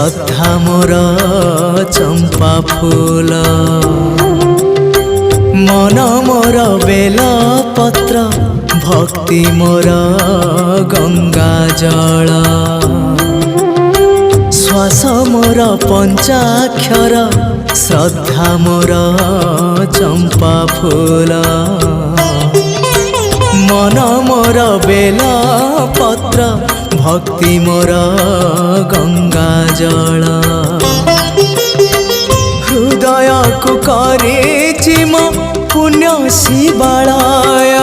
श्रद्धा मोर चंपा फूल मन मोर बेल पत्र भक्ति मोर गंगा जल श्वास मोर पंचाक्षर श्रद्धा मोर चंपा फूल मन मोर बेल पत्र भक्ति मोर गंगा जल हृदय को करेछि मो पुण्य शिवालय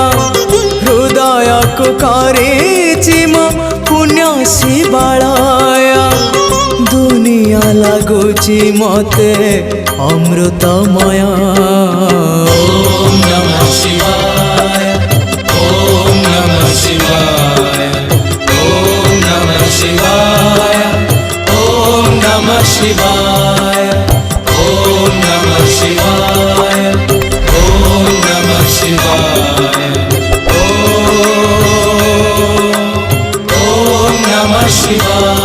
हृदय को करेछि मो पुण्य शिवालय दुनिया लगुछि मते अमृतमय। ओम नमः शिवाय ओम नमः शिवाय ओम नमः शिवाय ओम नमः शिवाय ओम नमः शिवाय ओम नमः शिवाय ओम नमः शिवाय।